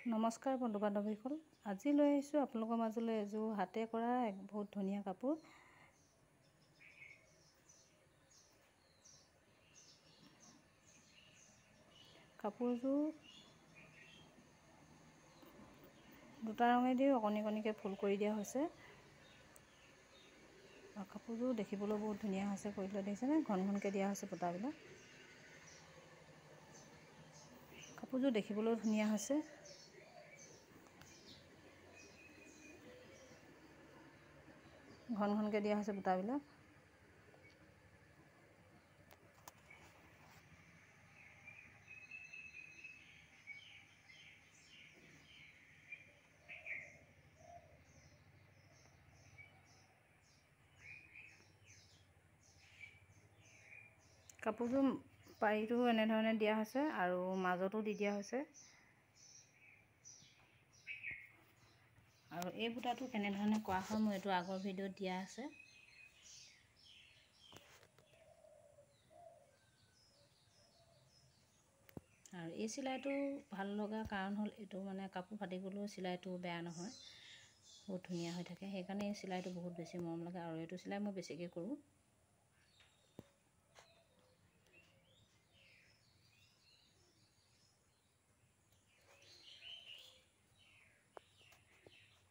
নমস্কাৰ বন্ধু বান্ধৱীসকল, আজি লৈ আহিছোঁ আপোনালোকৰ মাজলৈ এযোৰ হাতে কৰা এক বহুত ধুনীয়া কাপোৰ। কাপোৰযোৰ দুটা ৰঙেদি অকণিকৈ ফুল কৰি দিয়া হৈছে আৰু কাপোৰযোৰ দেখিবলৈ বহুত ধুনীয়া হৈছে। কৰি লৈ দেখিছেনে, ঘনকৈ দিয়া হৈছে বুটাবিলাক। কাপোৰযোৰ দেখিবলৈও ধুনীয়া হৈছে। ঘনকৈ দিয়া হৈছে বুটাবিলাক। কাপোৰযোৰ পাৰিটো এনেধৰণে দিয়া হৈছে আৰু মাজতো দি দিয়া হৈছে। আৰু এই বুটাটো কেনেধৰণে কৰা হয় মই এইটো আগৰ ভিডিঅ'ত দিয়া আছে। আৰু এই চিলাইটো ভাল লগা কাৰণ হ'ল এইটো মানে কাপোৰ ফাটি গ'লেও চিলাইটো বেয়া নহয়, বহুত ধুনীয়া হৈ থাকে। সেইকাৰণে এই চিলাইটো বহুত বেছি মৰম লাগে আৰু এইটো চিলাই মই বেছিকৈ কৰোঁ।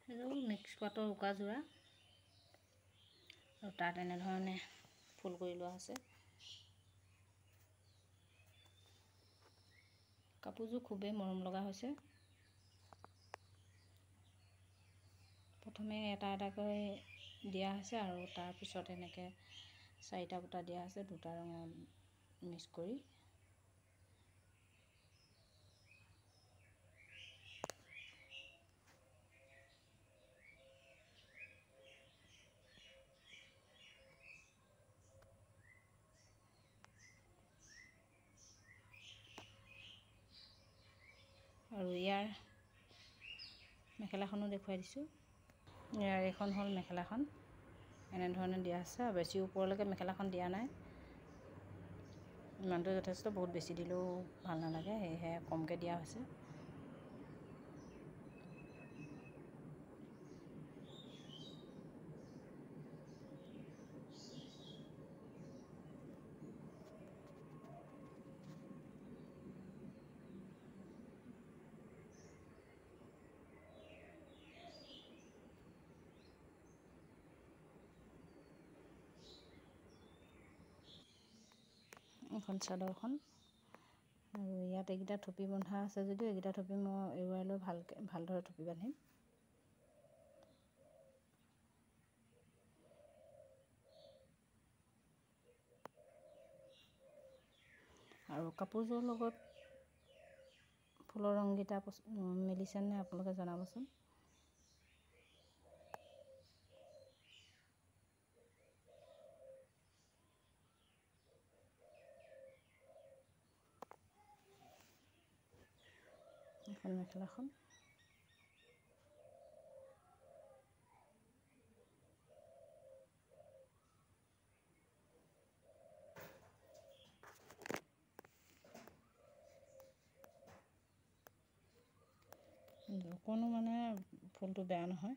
এইটো মিক্স পাটৰ উকা যোৰা আৰু তাত এনেধৰণে ফুল কৰি লোৱা হৈছে। কাপোৰযোৰ খুবেই মৰম লগা হৈছে। প্ৰথমে এটা এটাকৈ দিয়া হৈছে আৰু তাৰপিছত এনেকৈ 4টা বুটা দিয়া হৈছে, দুটা ৰঙৰ মিক্স কৰি। আৰু ইয়াৰ মেখেলাখনো দেখুৱাই দিছোঁ। ইয়াৰ এইখন হ'ল মেখেলাখন, এনেধৰণে দিয়া আছে আৰু বেছি ওপৰলৈকে মেখেলাখন দিয়া নাই। ইমানটো যথেষ্ট, বহুত বেছি দিলেও ভাল নালাগে, সেয়েহে কমকৈ দিয়া হৈছে। এখন চাদৰখন আৰু ইয়াত এইকেইটা থুপি বন্ধা আছে যদিও এইকেইটা থুপি মই এৰুৱাই লৈ ভালদৰে থুপি বান্ধিম। আৰু কাপোৰযোৰৰ লগত ফুলৰ ৰংকেইটা মিলিছেনে আপোনালোকে জনাবচোন। এখন মেখেলাখন অকণো মানে ফুলটো বেয়া নহয়,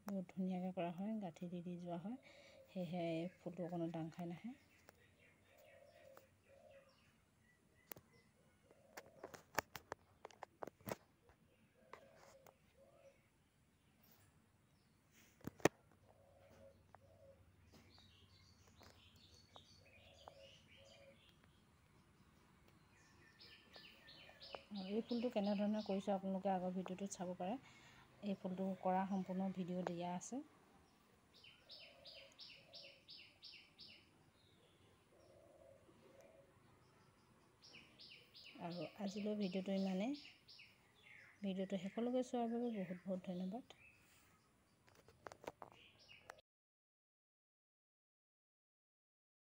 বহুত ধুনীয়াকৈ কৰা হয়, গাঁঠি দি যোৱা হয়, সেয়েহে ফুলটো অকণো দাং খাই নাহে। আৰু এই ফুলটো কেনেধৰণে কৰিছোঁ আপোনালোকে আগৰ ভিডিঅ'টোত চাব পাৰে। এই ফুলটো কৰা সম্পূৰ্ণ ভিডিঅ' দিয়া আছে। আৰু আজিলৈ ভিডিঅ'টো ইমানেই। ভিডিঅ'টো শেষলৈকে চোৱাৰ বাবে বহুত বহুত ধন্যবাদ।